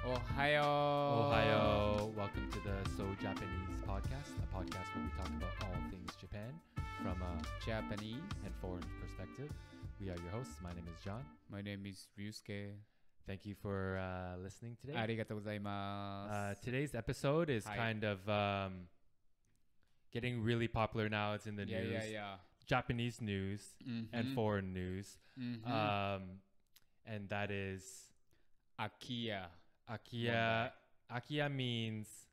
Ohio. Ohio, welcome to the So Japanese podcast, a podcast where we talk about all things Japan from a Japanese. and foreign perspective. We are your hosts. My name is John. My name is Ryusuke. Thank you for listening today. ありがとうございます Today's episode is Hi. kind of getting really popular now. It's in the Yeah, news. yeah, Japanese news Mhm. and foreign news. Mhm. And that is Akia. Akia. Akia means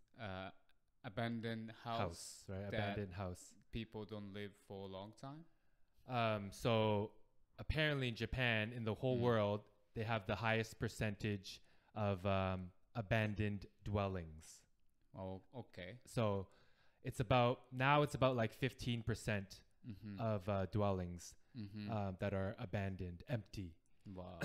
Abandoned house, right? that Abandoned house. people don't live for a long time. So apparently in Japan, in the whole world, they have the highest percentage of abandoned dwellings. Oh, okay. So it's about like 15% of dwellings that are abandoned, empty. Wow.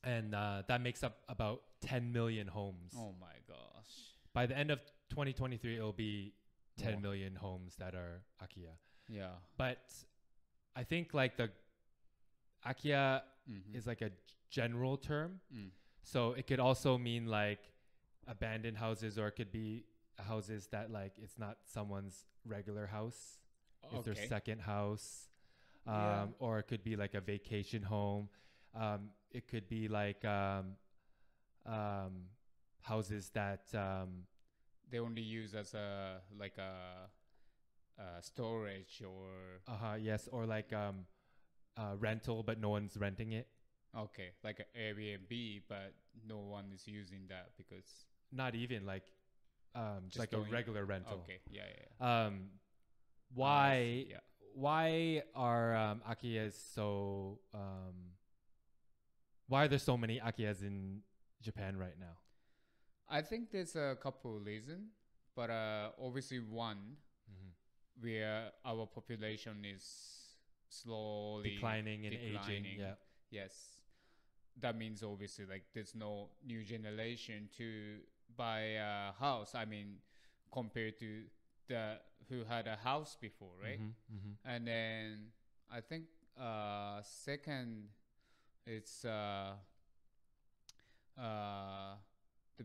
And that makes up about 10 million homes. Oh my gosh. By the end of 2023, it'll be 10 More. million homes that are Akiya. Yeah. But I think like the Akiya is like a general term. So it could also mean like abandoned houses, or it could be houses that like it's not someone's regular house. It's their Okay. second house. Yeah. Or it could be like a vacation home. It could be like houses that They only use as a storage or yes, or like rental, but no one's renting it. okay, like an Airbnb, but no one is using that because Not even like Just like a going- regular rental. okay, yeah. Why I see, yeah. why are Akiyas so why are there so many Akiyas in Japan right now? I think there's a couple of reasons, but obviously one, where our population is slowly Declining and aging, yeah. Yes, that means obviously like there's no new generation to buy a house. I mean, compared to the who had a house before, right? And then I think second, it's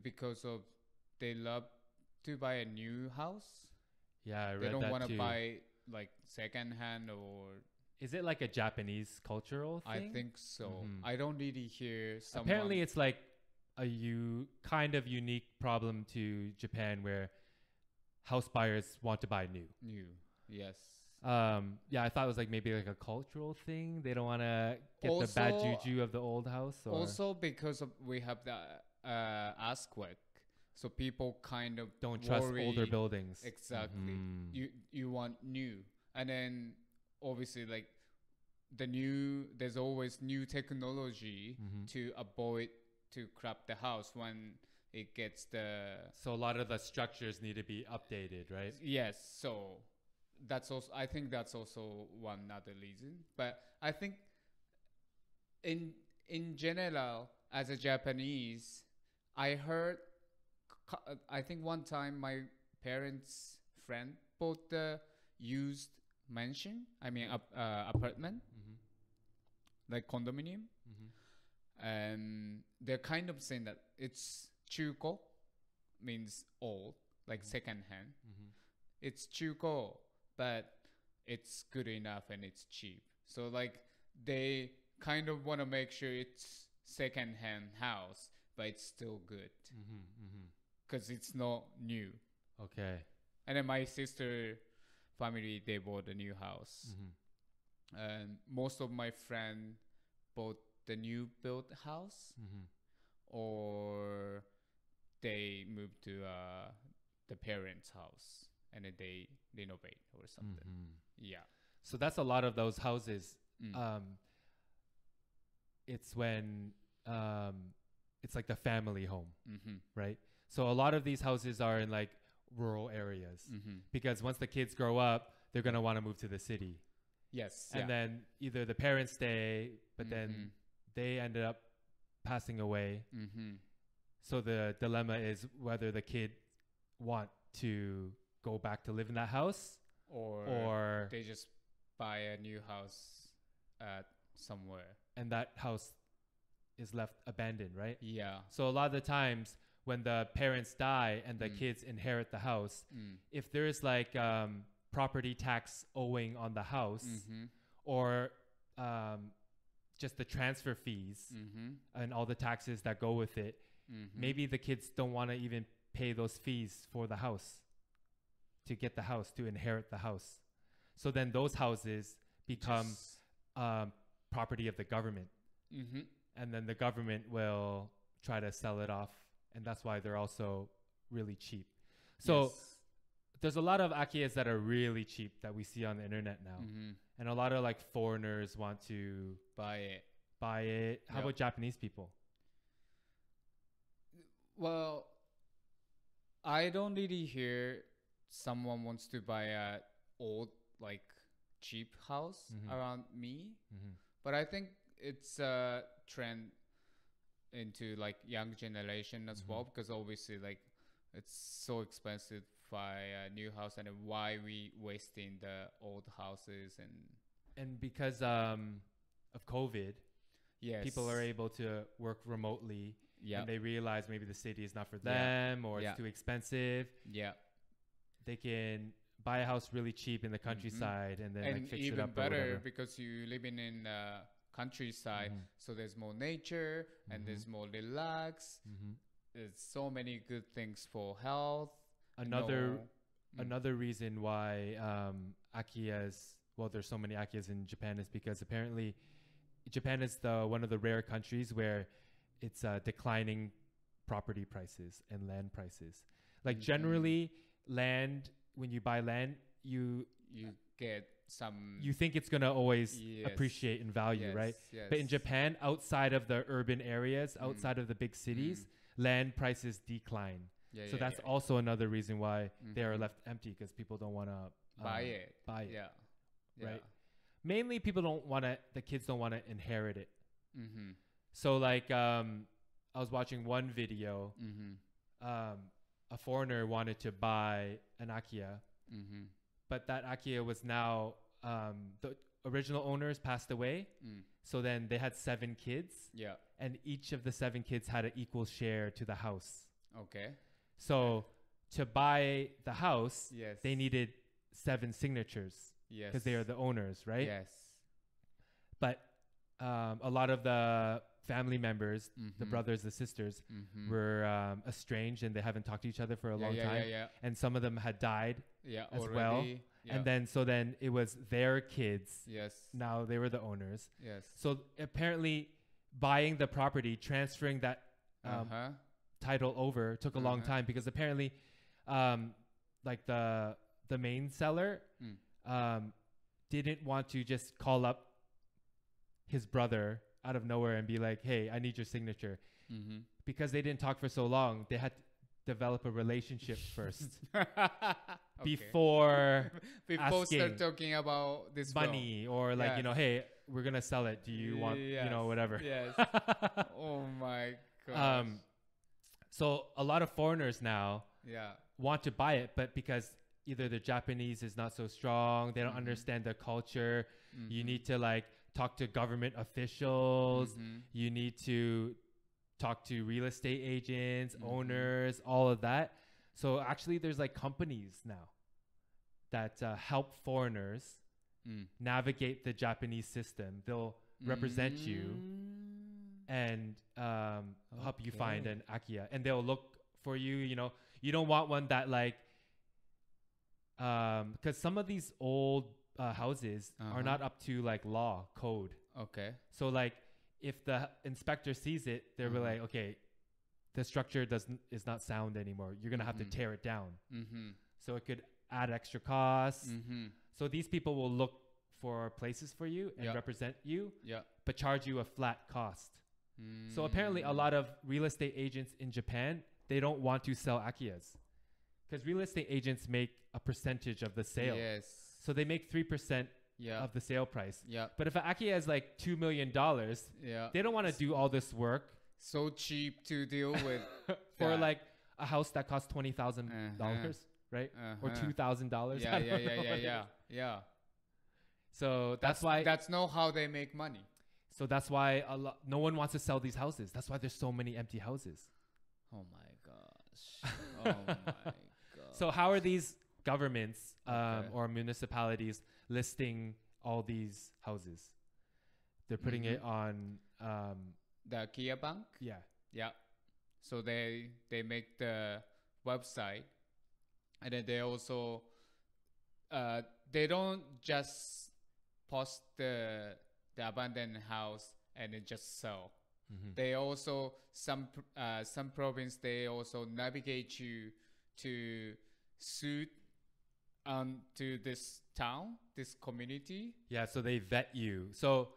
because of they love to buy a new house. Yeah, I read They don't that want to too. buy like second hand or Is it like a Japanese cultural thing? I think so. I don't really hear someone. Apparently it's like a kind of unique problem to Japan where house buyers want to buy new. new. Yes. Yeah, I thought it was like maybe like a cultural thing. They don't want to get the bad Also- juju of the old house. Or Also because of we have the earthquake, so people kind of don't trust worry. older buildings. Exactly. You want new, and then obviously like there's always new technology to avoid to crap the house when it gets the So a lot of the structures need to be updated, right? yes. So that's also I think that's also one other reason. But I think in general, as a Japanese, I heard. I think one time my parents' friend bought the used mansion. I mean, apartment, like condominium, and they're kind of saying that it's chuko, means old, like second hand. It's chuko, but it's good enough and it's cheap. So like they kind of want to make sure it's second hand house, but it's still good because it's not new. Okay. And then my sister family, they bought a new house, and most of my friend bought the new built house, or they moved to the parents' house and then they renovate or something. Yeah. So that's a lot of those houses. It's when it's like the family home, right? So a lot of these houses are in like rural areas because once the kids grow up, they're gonna want to move to the city, Yes. and then either the parents stay, but then they ended up passing away. So the dilemma is whether the kid want to go back to live in that house or they just buy a new house at somewhere. and that house is left abandoned, right? Yeah. So a lot of the times when the parents die and the kids inherit the house, if there's like property tax owing on the house or just the transfer fees and all the taxes that go with it, maybe the kids don't want to even pay those fees for the house to get the house, to inherit the house. So then those houses become property of the government. And then the government will try to sell it off. And that's why they're also really cheap. So there's a lot of akiyas that are really cheap that we see on the internet now. And a lot of like foreigners want to buy it. How about Japanese people? Well, I don't really hear someone wants to buy a old, like, cheap house around me. But I think it's a trend into like young generation as well, because obviously like it's so expensive to buy a new house, and then why we wasting the old houses and because of COVID, people are able to work remotely. And they realize maybe the city is not for them or it's too expensive. They can buy a house really cheap in the countryside and then like fix it up. And even or better whatever. because you living in countryside, so there's more nature and there's more relax. There's so many good things for health. Another reason why there's so many akiyas in Japan is because apparently Japan is one of the rare countries where it's declining property prices and land prices. Like generally land, when you buy land, you get some, you think it's going to always appreciate in value, right? But in Japan, outside of the urban areas, outside of the big cities, land prices decline. So that's also another reason why they are left empty, because people don't want to buy it. Right? Mainly people don't want to, the kids don't want to inherit it. So like I was watching one video, a foreigner wanted to buy an akiya, but that akiya was now, the original owners passed away. So then they had 7 kids. And each of the 7 kids had an equal share to the house. So to buy the house, they needed 7 signatures. Because they are the owners, right? But a lot of the family members, the brothers, the sisters, were estranged and they haven't talked to each other for a long time. And some of them had died as well. And then it was their kids. Now they were the owners. So apparently buying the property, transferring that title over took a long time, because apparently like the main seller didn't want to just call up his brother out of nowhere and be like, hey, I need your signature. Because they didn't talk for so long, they had to develop a relationship first before start talking about this money or like, you know, hey, we're going to sell it. Do you want, you know, whatever. Oh my gosh. So a lot of foreigners now want to buy it, but because either the Japanese is not so strong, they don't understand the culture. You need to like talk to government officials. You need to talk to real estate agents, owners, all of that. So actually there's like companies now that help foreigners navigate the Japanese system. They'll represent you and help you find an akiya, and they'll look for you. You know, you don't want one that like, because some of these old houses are not up to like law code. So like if the inspector sees it, they'll be like, okay, the structure is not sound anymore. You're gonna have to tear it down. So it could add extra costs. So these people will look for places for you and represent you, but charge you a flat cost. So apparently a lot of real estate agents in Japan, they don't want to sell akiyas, because real estate agents make a percentage of the sale. So they make 3% of the sale price. But if an akiya is like $2 million, they don't want to do all this work. So cheap to deal with for like a house that costs $20,000, right? Or $2,000. Yeah. So that's why that's not how they make money. So that's why no one wants to sell these houses. That's why there's so many empty houses. Oh my gosh. Oh my god. So how are these governments Okay. or municipalities listing all these houses? They're putting it on, The Kia Bank? yeah. Yeah. So they make the website, and then they also they don't just post the abandoned house and then just sell. They also some province they also navigate you to suit to this town, this community. Yeah, so they vet you. So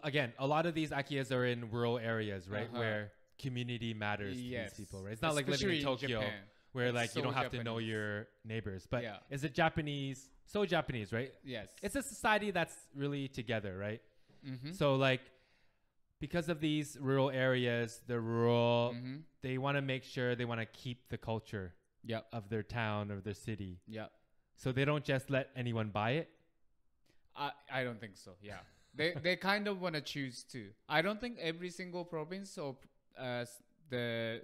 again, a lot of these Akiyas are in rural areas, right? Where community matters to these people, right? It's not like living in Tokyo Japan. where It's like you so don't have to know Japanese. your neighbors. But Yeah. is it Japanese? So Japanese, right? Yes. It's a society that's really together, right? Mm-hmm. So like because of these rural areas, the rural, Mm-hmm. they want to make sure they want to keep the culture Yep. of their town or their city. Yep. So they don't just let anyone buy it. I don't think so. Yeah. They kind of want to choose too. I don't think every single province or the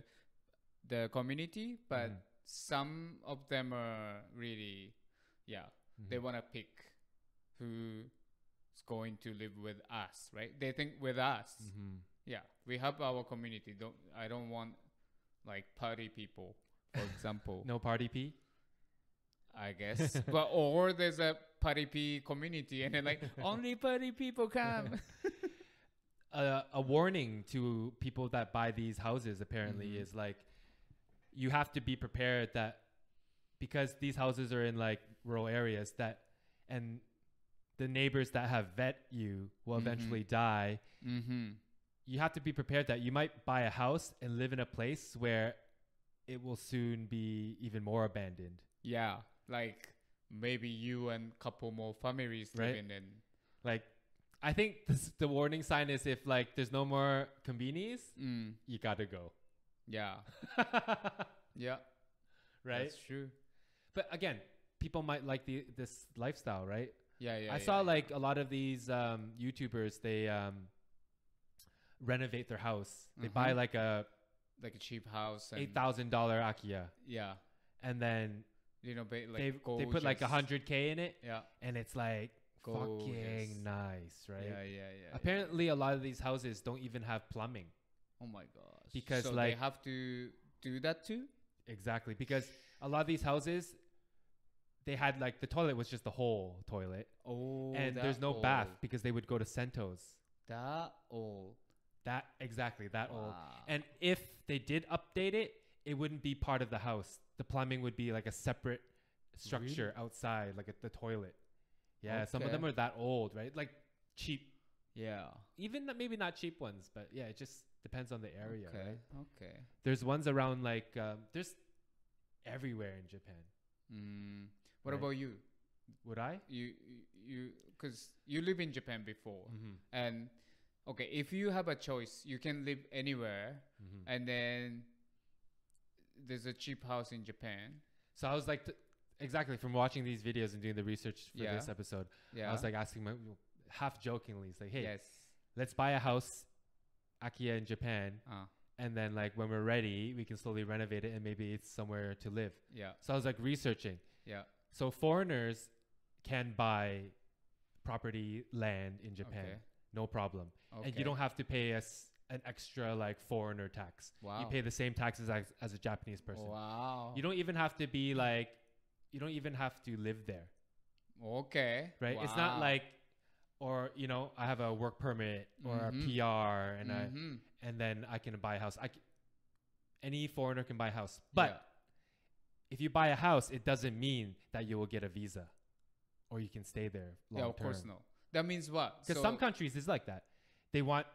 community, but Mhm. some of them are really, yeah. They want to pick who's going to live with us, right? They think with us. Mhm. Yeah, we have our community. I don't want like party people, for example. No party P? I guess. But or there's a party P community and then like only party people come. A warning to people that buy these houses apparently is like you have to be prepared that because these houses are in like rural areas that and the neighbors that have vet you will eventually die. Mm-hmm. You have to be prepared that you might buy a house and live in a place where it will soon be even more abandoned. Yeah, like maybe you and couple more families Right. living in. Like I think the warning sign is if like there's no more convenies, you gotta go. Yeah, yeah, Right? that's true. But again, people might like this lifestyle, right? Yeah, yeah. I saw like a lot of these YouTubers, they renovate their house. They buy like a like a cheap house and $8,000 Akiya, yeah, and then you know, like they put like gorgeous. $100K in it, Yeah, and it's like Gorgeous. fucking nice, right? yeah, yeah, yeah. Apparently, a lot of these houses don't even have plumbing. Oh my gosh. Because, so like- they have to do that too. Exactly, because a lot of these houses, they had like the toilet was just a whole toilet, Oh, and there's no bath because they would go to Sentos. That old. That exactly that old. Wow. And if they did update it, it wouldn't be part of the house. The plumbing would be like a separate structure outside, like the toilet. Yeah, some of Okay. them are that old, right? Like cheap, Yeah. even maybe not cheap ones, but yeah, it just depends on the area. Okay. Right? Okay. There's ones around like there's everywhere in Japan. What Right. about you? Would I? You because you live in Japan before, Mm-hmm. and okay, if you have a choice, you can live anywhere, Mm-hmm. and then there's a cheap house in Japan. So I was like, exactly from watching these videos and doing the research for Yeah. this episode, Yeah. I was like asking my half jokingly, it's like, hey, yes. let's buy a house, Akiya in Japan, Uh, and then like when we're ready, we can slowly renovate it and maybe it's somewhere to live. yeah. So I was like researching. Yeah. So foreigners can buy property land in Japan, Okay. no problem, and Okay. you don't have to pay us an extra like foreigner tax. Wow. You pay the same taxes as a Japanese person. Wow. You don't even have to be like, you don't even have to live there, Okay. right? It's not Wow. like, or you know, I have a work permit or a Mhm. PR, and Mhm. and then I can buy a house. Any foreigner can buy a house, but Yeah. if you buy a house, it doesn't mean that you will get a visa, or you can stay there long Yeah, of course term. no. That means what? Because So- some countries is like that. They want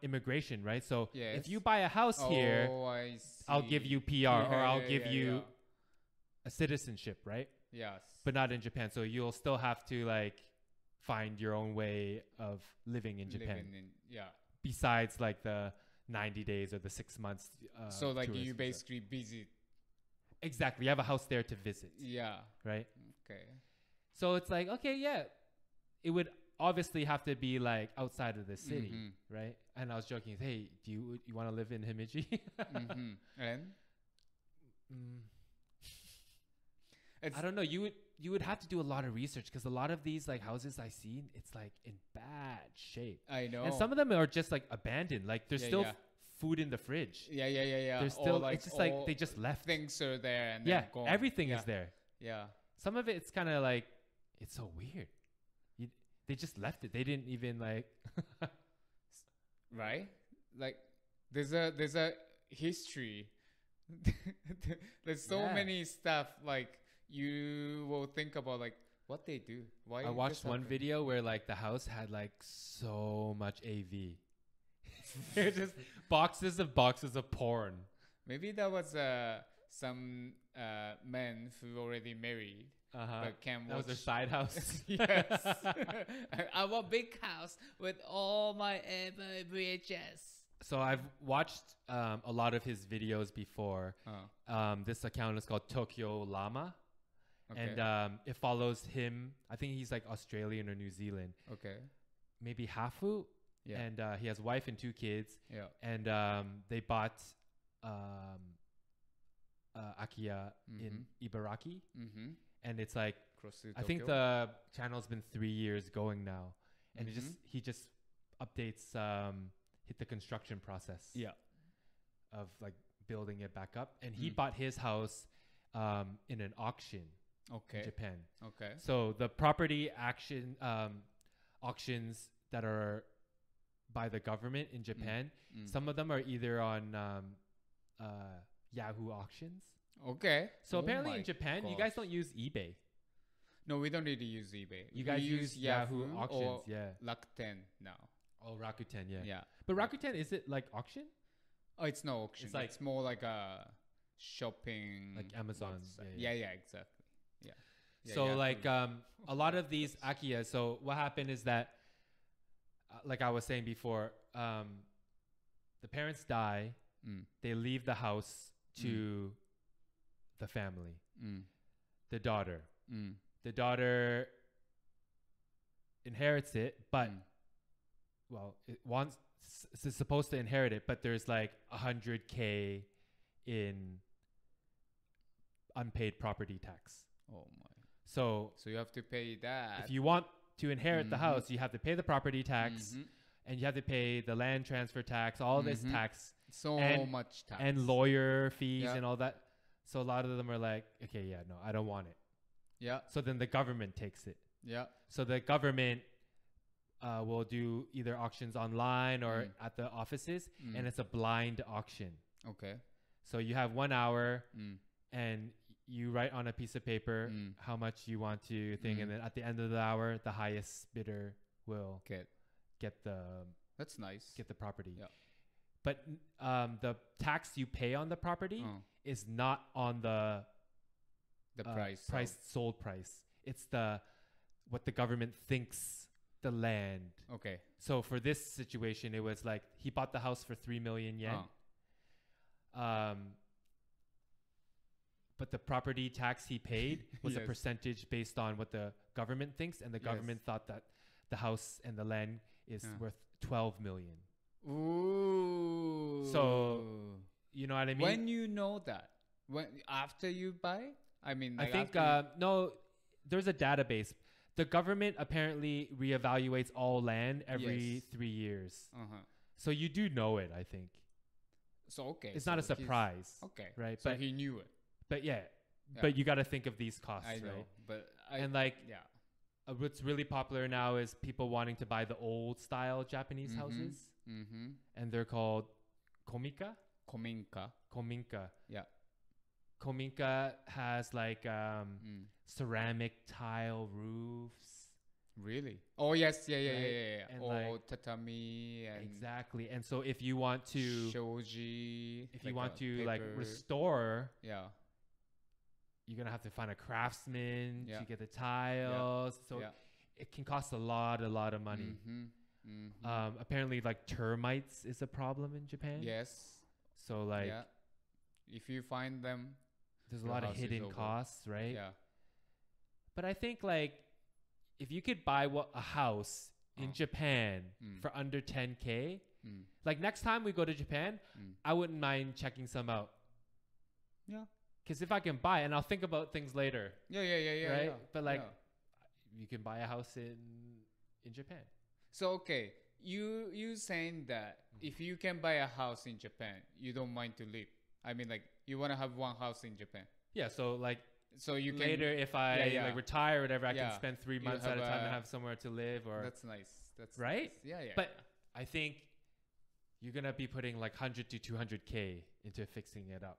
immigration, right? So Yes. if you buy a house here, Oh, I see. I'll give you PR or Yeah, I'll yeah, give yeah, you a citizenship, right? yeah. Yes. But not in Japan. So you'll still have to like find your own way of living in Japan. Living in, yeah. Besides like the 90 days or the 6 months. So like tourist you visa. basically visit. Exactly. You have a house there to visit, Yeah. right? Okay. So it's like, okay, yeah, it would obviously have to be like outside of the city, Mhm. right? And I was joking, hey, do you want to live in Himeji? Mhm. And Mm, it's I don't know. You would have to do a lot of research because a lot of these like houses I see, it's like in bad shape, I know. and some of them are just like abandoned. Like there's Yeah, still yeah. food in the fridge. Yeah. There's Or still like it's just like all they just left. things are there and Yeah, then gone. everything Yeah. is there. Yeah. Some of it's kind of like it's so weird. They just left it. They didn't even like. Right? Like there's a history. There's so Yeah. many stuff like you will think about like what they do. Why I watched this one happened? video where like the house had like so much AV. It's just boxes of porn. Maybe that was some men who already married but can That was their watch. side house. Yes. I want big house with all my VHS. So I've watched a lot of his videos before. Oh, This account is called Tokyo Llama, okay. and it follows him. I think he's like Australian or New Zealand, Okay. maybe Hafu. Yeah. And he has wife and 2 kids, Yeah. and they bought Akiya in Ibaraki, Mm-hmm. and it's like Close to I think Tokyo. the channel's been 3 years going now, and Mhm. he just updates hit the construction process Yeah. of like building it back up, and he Mm. bought his house in an auction in Okay. Japan. Okay. So the property auctions that are by the government in Japan, Mm. some of them are either on Yahoo auctions. Okay. So Oh apparently my in Japan, you guys gosh. don't use eBay. No, we don't need to use eBay. You We guys use Yahoo auctions, or yeah. Rakuten now. Oh, Rakuten, yeah. Yeah. But Rakuten, is it like auction? Oh, it's no auction. It's like- It's more like a shopping. Like Amazon, website. yeah, Yeah, exactly. Yeah. Yeah, So Yahoo. like a lot of these Akiya. So what happened is that, like I was saying before, the parents die. Mm. They leave the house to the family, Mm. the daughter. Mm. The daughter inherits it, but Mm. well, it's supposed to inherit it, but there's like 100K in unpaid property tax. Oh my. So So you have to pay that. if you want to inherit the Mhm. house, you have to pay the property tax, Mhm. and you have to pay the land transfer tax, all this Mhm. tax, So and- much tax. and lawyer fees Yeah. and all that. So a lot of them are like, okay, yeah, no, I don't want it. Yeah. So then the government takes it. Yeah. So the government will do either auctions online or Mm. at the offices, Mm. and it's a blind auction. Okay. So you have 1 hour, Mm. and you write on a piece of paper Mm. how much you want to thing, Mm. and then at the end of the hour, the highest bidder will Okay. get the That's nice. property. Yeah. But the tax you pay on the property Oh, is not on the the price. of- sold price. It's what the government thinks the land. Okay. So for this situation, it was like he bought the house for 3 million yen. Oh. But the property tax he paid was a Yes. percentage based on what the government thinks, and the Yes. government thought that the house and the land is Yeah. worth 12 million. Ooh. You know what I mean? when you know that, when after you buy, I mean, I like think after no, there's a database. The government apparently reevaluates all land every Yes. 3 years. uh-huh. So you do know it, I think. So okay, It's not a so he's- surprise. Okay, right? So But- he knew it. But yeah, Yeah. but you got to think of these costs, I know, right? but And like yeah. what's really popular now is people wanting to buy the old style Japanese Mhm. houses, Mm-hmm. and they're called komika. Kominka. Kominka. Yeah. Kominka has like Mm. ceramic tile roofs. Really? Oh yes, yeah. Right? And Or like- tatami and Exactly. And so if you want to shoji. if you like want a to like paper. restore, Yeah. you're going to have to find a craftsman Yeah. to get the tiles. So Yeah. it can cost a lot of money. Mm-hmm. Mm-hmm. Apparently like termites is a problem in Japan. Yes. So like yeah. If you find them, there's a your lot of house is hidden over. costs, right? yeah. But I think like if you could buy a house in Japan for under 10K, like next time we go to Japan, I wouldn't mind checking some out. Yeah. Because if I can buy, and I'll think about things later. Yeah. Right? Yeah. But like, you can buy a house in Japan. So okay, you saying that if you can buy a house in Japan, you don't mind to live. I mean, like you want to have one house in Japan. Yeah. So like, So you later, can. if I like retire or whatever, I Yeah. can spend 3 You months at have a time a- and have somewhere to live. Or That's nice. That's Right? Nice. Yeah. But I think you're gonna be putting like 100 to 200K into fixing it up,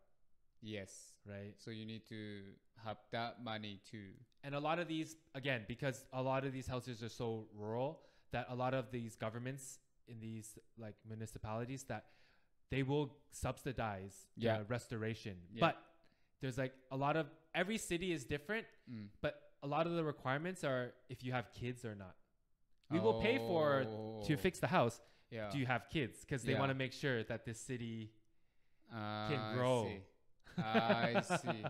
yes. right? So you need to have that money too. And a lot of these, again, because a lot of these houses are so rural, that a lot of these governments in these like municipalities, that they will subsidize Yeah. the restoration. Yeah. But there's like a lot of, every city is different, but a lot of the requirements are if you have kids or not. We will pay to fix the house. Yeah. Do you have kids? Because they Yeah. want to make sure that this city can I grow. see. I see.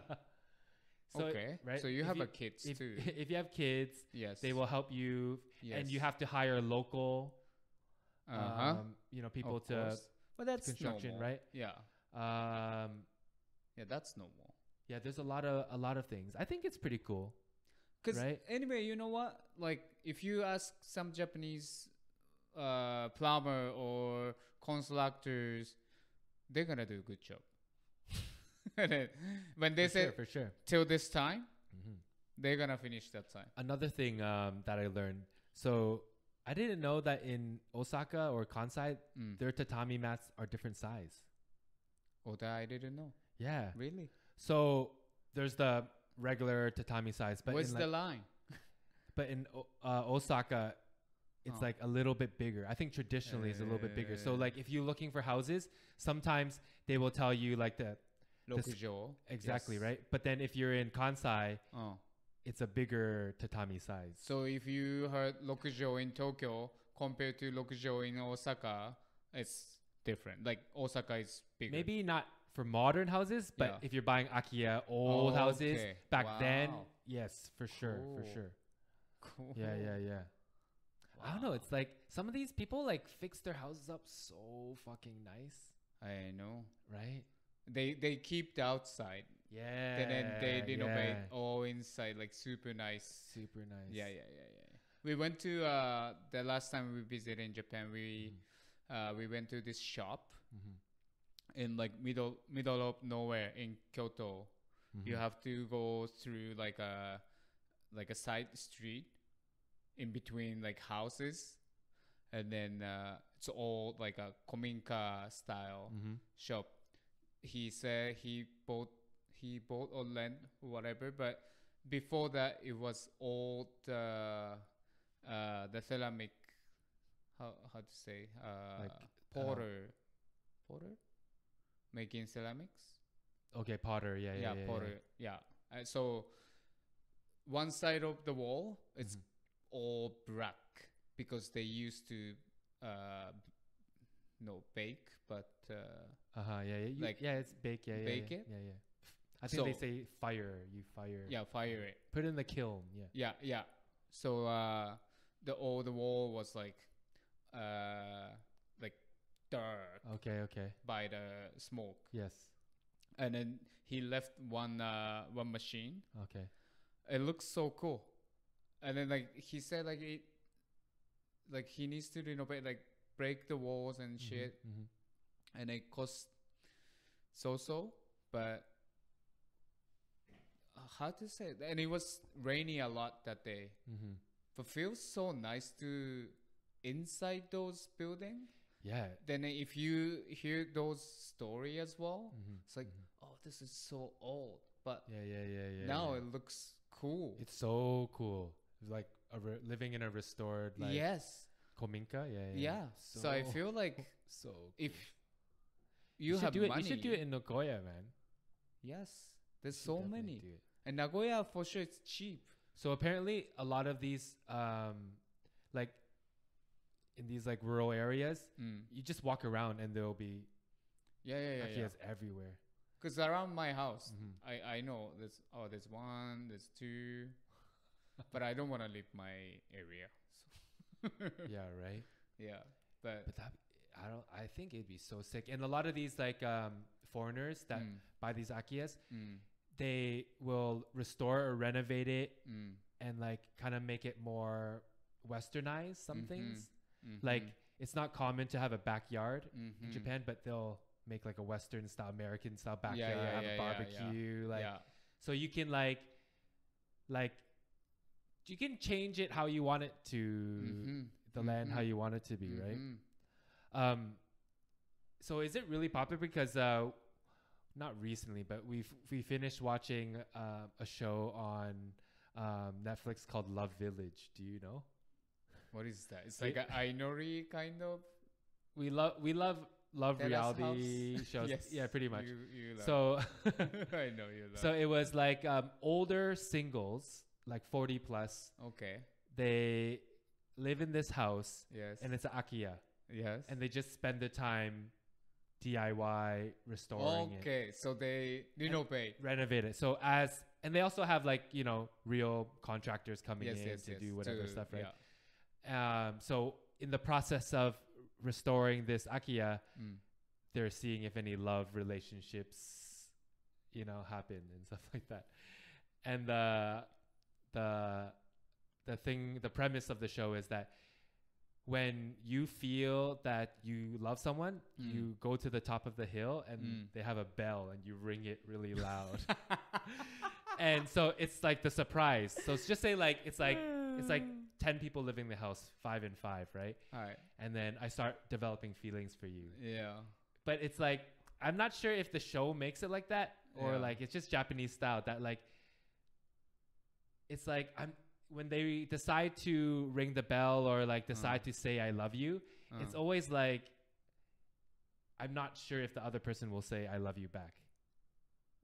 So, Okay. right? So you If have you- a kids If, too. if you have kids, Yes. they will help you, and you Yes. have to hire local, people Of to course. But that's construction, normal. right? Yeah. Yeah, that's normal. Yeah, there's a lot of things. I think it's pretty cool. Because Right? anyway, you know what? Like, if you ask some Japanese plumber or constructors, they're gonna do a good job. And then when they say For sure. till this time, Mhm. they're gonna finish that time. Another thing that I learned. So I didn't know that in Osaka or Kansai, their tatami mats are different size. Oh, that I didn't know. Yeah. Really? So there's the regular tatami size, but What's in the like, line? but in Osaka, it's Oh. like a little bit bigger. I think traditionally it's a little bit bigger. So like if you're looking for houses, sometimes they will tell you like the Rokujo. exactly Yes. right. But then if you're in Kansai, Oh. it's a bigger tatami size. So if you heard Rokujo in Tokyo compared to Rokujo in Osaka, it's different. Like Osaka is bigger. Maybe not for modern houses, but Yeah. if you're buying Akiya old houses okay. back then, Wow. yes, for sure, for Cool. sure. Cool. Yeah. I don't know. It's like some of these people like fix their houses up so fucking nice, I know. right? They keep the outside. Yeah. And then they renovate yeah. all inside, like super nice. Super nice. Yeah. We went to the last time we visited in Japan. We went to this shop Mhm. in like middle of nowhere in Kyoto. Mhm. You have to go through like a side street in between like houses, and then it's all like a kominka style Mhm. shop. He said he bought or lent whatever, but before that it was all the ceramic, how to say, Like, porter making ceramics. Okay, Potter. Yeah. Porter. Yeah. So one side of the wall it's all black because they used to bake, but Yeah. like, it's bake. Yeah. bake yeah, it? Yeah. I think they So- say fire. You fire. yeah, fire it. Put it in the kiln. Yeah. Yeah. So the wall was like dark Okay. by the smoke, Yes. and then he left one machine. Okay. It looks so cool, and then like he said like he needs to renovate, like break the walls and shit, Mhm. and it cost so, but how to say it? And it was rainy a lot that day. Mhm. But feels so nice to inside those building. Yeah. Then if you hear those story as well, Mhm. it's like, oh, this is so old, but Yeah. now yeah. it looks cool. It's so cool. It's like living in a restored like Yes, kominka. yeah. So I feel like so cool. if you should have do it, money, you should do it in Nagoya, man. yes, there's Should so definitely many. do it. And Nagoya for sure it's cheap. So apparently, a lot of these, like in these like rural areas, you just walk around and there'll be Yeah. Akiyas everywhere. Because around my house, Mhm. I know there's one, there's two, but I don't want to leave my area. So Yeah, right. yeah, but But that I think it'd be so sick. And a lot of these like foreigners that buy these Akiyas, mm, they will restore or renovate it mm, and like kind of make it more westernized some mhm, things. mhm, Like it's not common to have a backyard in mhm. Japan, but they'll make like a western style, American style backyard, yeah, have yeah, a yeah, barbecue, like yeah. so you can like you can change it how you want it to Mhm, the land how mhm, you want it to be, right? mhm. So is it really popular? Because not recently, but we finished watching a show on Netflix called Love Village. Do you know? What is that? It's It- like a Ainori kind of. We love Terrace reality house? shows. Yes, Yeah, pretty much. You love. So I know you love. so it was like older singles, like 40 plus. Okay. They live in this house, Yes. and it's an Akiya, yes. and they just spend the time DIY restoring it. Okay, so they renovate. Renovate it. So and they also have like real contractors coming Yes, in yes, to yes. do whatever stuff, right? Yeah. So in the process of restoring this Akiya, Mm. they're seeing if any love relationships, happen and stuff like that. And the premise of the show is that when you feel that you love someone, you go to the top of the hill and they have a bell and you ring it really loud. And so it's like the surprise. So it's just say like it's like 10 people living in the house, 5 and 5, right? All right. And then I start developing feelings for you. Yeah. But it's like I'm not sure if the show makes it like that or Yeah. like it's just Japanese style that like it's like when they decide to ring the bell or like decide to say I love you, it's always like I'm not sure if the other person will say I love you back.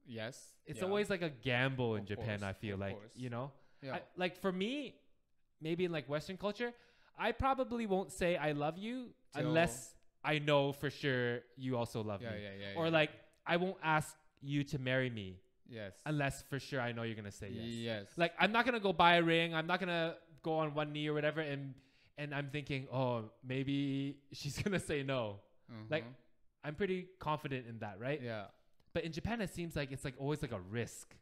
Yes. It's yeah. always like a gamble in Of Japan, course, I feel of like, course. Yeah. Yeah. Like for me, maybe in like Western culture, I probably won't say I love you Till- unless I know for sure you also love yeah, me. yeah. Or like I won't ask you to marry me Yes. unless for sure I know you're gonna say yes. Yes. Like I'm not gonna go buy a ring. I'm not gonna go on one knee or whatever, and I'm thinking, oh, maybe she's gonna say no. Like I'm pretty confident in that, right? Yeah. But in Japan, it seems like it's like always like a risk.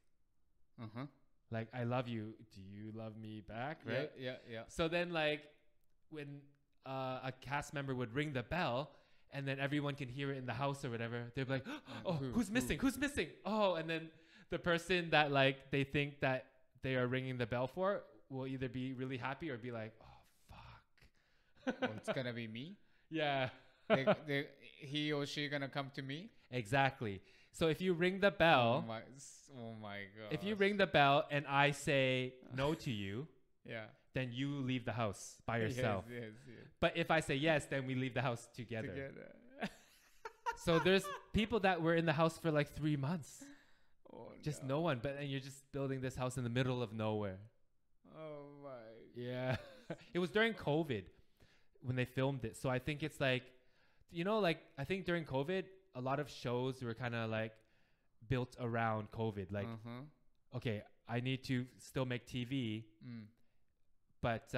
Uh-huh. Like I love you. Do you love me back? Right. Yeah. So then, like when a cast member would ring the bell, and then everyone can hear it in the house or whatever, they'd be like, "Oh, who's missing? Who's missing? Oh!" And then the person that like they think that they are ringing the bell for will either be really happy or be like, "Oh, fuck." Well, it's gonna be me. Yeah. He or she gonna come to me. Exactly. So if you ring the bell, Oh my god. if you ring the bell and I say no to you, Yeah. then you leave the house by yourself. Yes. But if I say yes, then we leave the house together. Together. So there's people that were in the house for like 3 months. Oh, Just no one. But then you're just building this house in the middle of nowhere. Oh my. Yeah. It was during COVID when they filmed it. So I think it's like, like I think during COVID, a lot of shows were kind of like built around COVID. Like, okay, I need to still make TV, but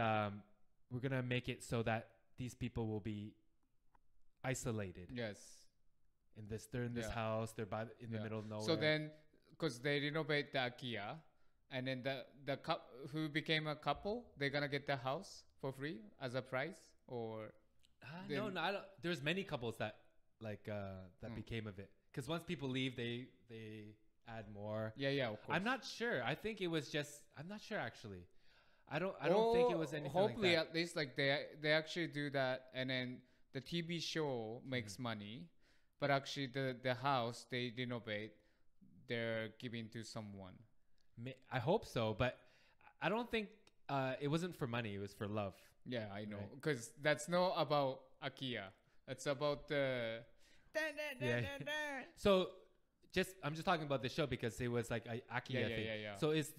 we're going to make it so that these people will be isolated. Yes. They're in this Yeah. house. They're in the middle of nowhere. So then, because they renovate the IKEA, and then the who became a couple, they're gonna get the house for free as a price, or no, I don't. There's many couples that became of it. Because once people leave, they add more. yeah, of course. I'm not sure. I think it was just. I'm not sure actually. I don't think it was anything. Hopefully, like that. at least like they actually do that, and then the TV show makes money, but actually the house they renovate, they're giving to someone. I hope so, but I don't think it wasn't for money. It was for love. Yeah, I know, Right. because that's not about IKEA. It's about the. Yeah. So I'm just talking about the show because it was like a Akiya thing. Yeah. So is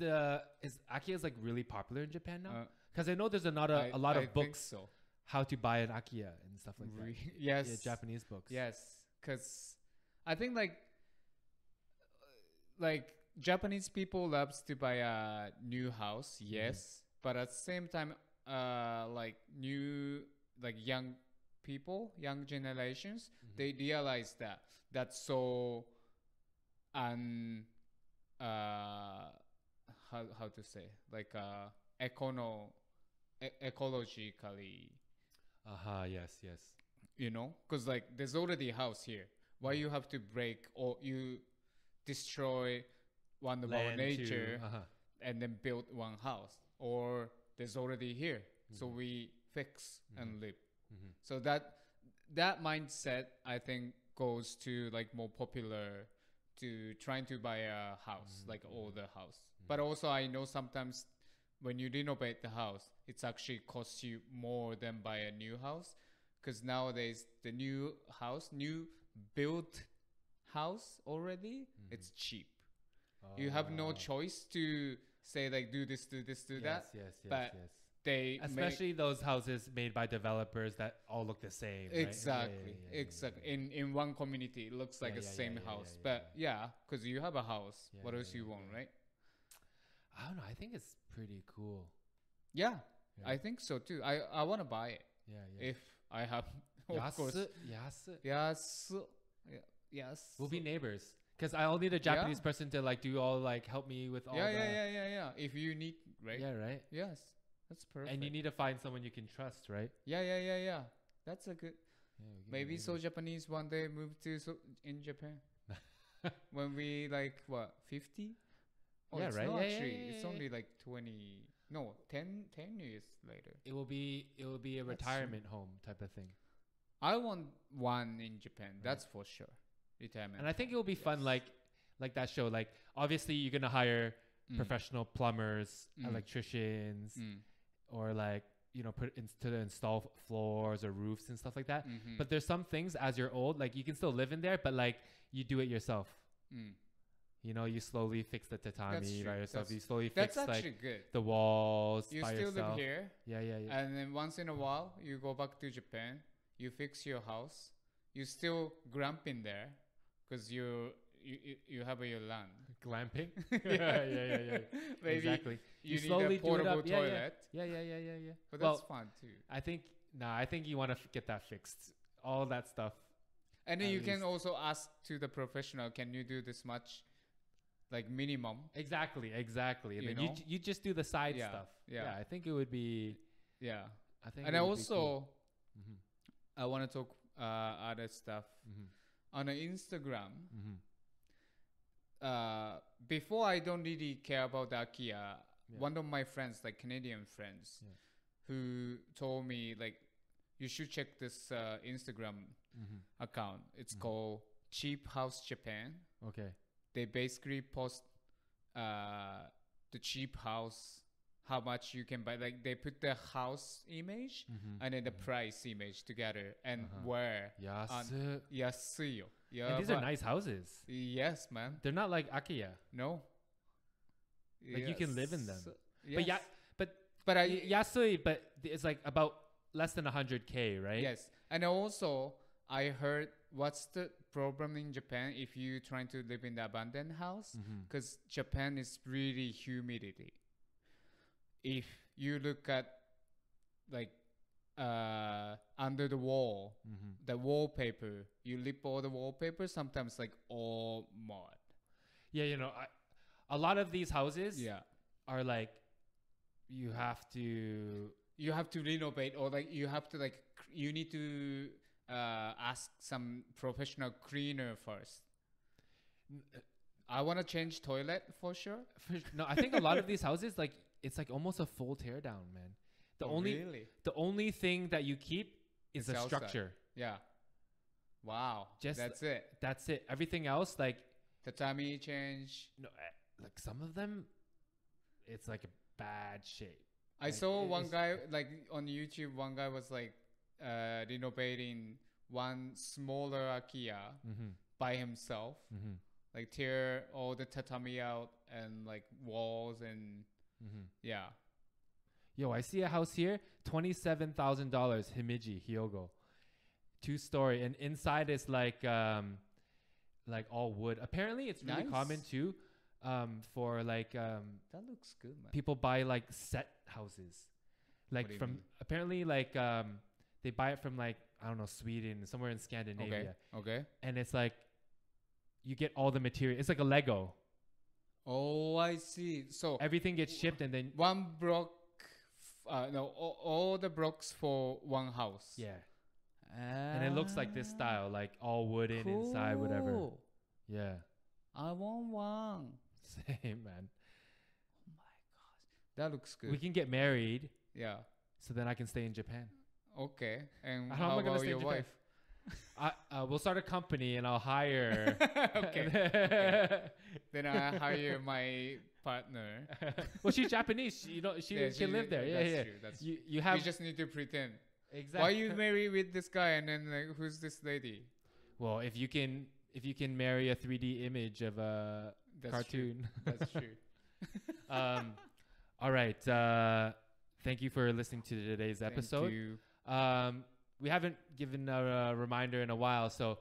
Akiya's like really popular in Japan now? Uh, Because I know there's a lot I of books think so. how to buy an Akiya and stuff like that. Yes. Yeah, Japanese books. Yes, because I think like Japanese people loves to buy a new house. Yes, but at the same time, like young people, young generations, they realize that that's so un how to say, like ecologically, Yes, yes. because like there's already a house here. Why you have to break or you destroy one of our Land nature to, and then build one house? Or there's already here, so we fix and live. So that mindset, I think, goes to like more popular to trying to buy a house, like older house. But also I know sometimes when you renovate the house, it's actually costs you more than buy a new house, because nowadays the new built house already, it's cheap. You have no choice to say like do this, do this, do that. Yes, but yes. they Especially those houses made by developers that all look the same. Right? exactly, exactly. In one community, it looks like the same house. But yeah, because you have a house, what else you want, right? I don't know. I think it's pretty cool. Yeah, I think so too. I want to buy it. Yeah. If I have, of course. Yes. We'll be neighbors. Because I'll need a Japanese person to like do all like help me with all yeah. If you need, right? Yeah, right? Yes. That's perfect. And you need to find someone you can trust, right? Yeah. That's a good. Maybe so Japanese one day move to in Japan. When we like what 50? Oh, yeah, it's right. not Yeah, actually, yeah, it's only like 20. No, 10 years later. It will be a retirement home type of thing. I want one in Japan. That's for sure. Retirement. And I think it will be fun, like that show. Like obviously you're gonna hire professional plumbers, electricians, or like to install floors or roofs and stuff like that. But there's some things as you're old, like you can still live in there, but like you do it yourself. You slowly fix the tatami by yourself. You slowly fix like good. the walls You by still yourself. live here. Yeah. And then once in a while, you go back to Japan. You fix your house. You still glamping there because you have your land. Glamping? yeah. Maybe exactly. you slowly need a portable do it up. toilet. Yeah. But that's fun too. I think you want to get that fixed. All that stuff. And then you can also ask to the professional, can you do this much? Like minimum. Exactly. And then you just do the side stuff. Yeah. I think it would be. Yeah. I think. And I also, cool. I want to talk other stuff on Instagram. Before I don't really care about the IKEA. One of my friends, like Canadian friends, who told me like you should check this Instagram account. It's called Cheap House Japan. Okay. They basically post the cheap house, how much you can buy. Like they put the house image and then the price image together and where. Yasuyo. Yeah, and these are nice houses. Yes, man. They're not like IKEA. No. Like you can live in them. Yes. But yasui, but it's like about less than 100K, right? Yes. And also I heard what's the problem in Japan if you trying to live in the abandoned house, because Japan is really humidity. If you look at like under the wall, the wallpaper, you lip all the wallpaper, sometimes like all mud. Yeah, a lot of these houses are like you have to renovate, or like you have to like you need to ask some professional cleaner first. I want to change toilet for sure. No, I think a lot of these houses, like it's like almost a full tear down, man. The only thing that you keep is the structure. Yeah. Wow. That's it. That's it. Everything else, like tatami change. No, like some of them, it's like a bad shape. I saw one guy like on YouTube. One guy was like renovating one smaller IKEA by himself. Like tear all the tatami out and like walls and yeah. Yo, I see a house here, $27,000, Himeji, Hyogo, 2-story, and inside is like all wood. Apparently, it's really common too. for like That looks good, man. people buy like set houses, What like do you from mean? apparently like they buy it from like I don't know Sweden, somewhere in Scandinavia, Okay. and it's like you get all the material. It's like a Lego. Oh, I see. So Everything gets shipped, and then one block, no, all the blocks for one house. yeah, and it looks like this style, like all wooden inside, whatever. Cool. Yeah, I want one. same man. Oh my gosh, that looks good. We can get married, Yeah. so then I can stay in Japan. Okay. And How am how I gonna about stay in your Japan? wife? We'll start a company, and I'll hire. Okay. Then I hire my partner. Well, she's Japanese. She Yeah, can live there. Yeah, that's yeah. True, that's You true. have You just need to pretend. exactly. Why you marry with this guy and then like, who's this lady? Well, if you can marry a 3D image of a That's cartoon. True. That's true. All right. Thank you for listening to today's episode. Thank you. We haven't given a reminder in a while, so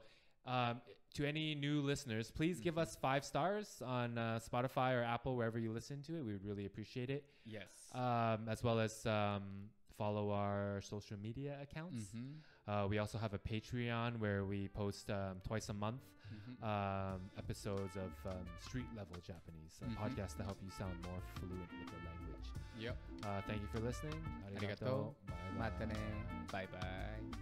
to any new listeners, please give us 5 stars on Spotify or Apple, wherever you listen to it. We would really appreciate it. Yes. As well as follow our social media accounts. We also have a Patreon where we post twice a month episodes of street level Japanese, a podcast to help you sound more fluent with the language. Yep. Thank you for listening. Arigato. Mata ne. Bye bye.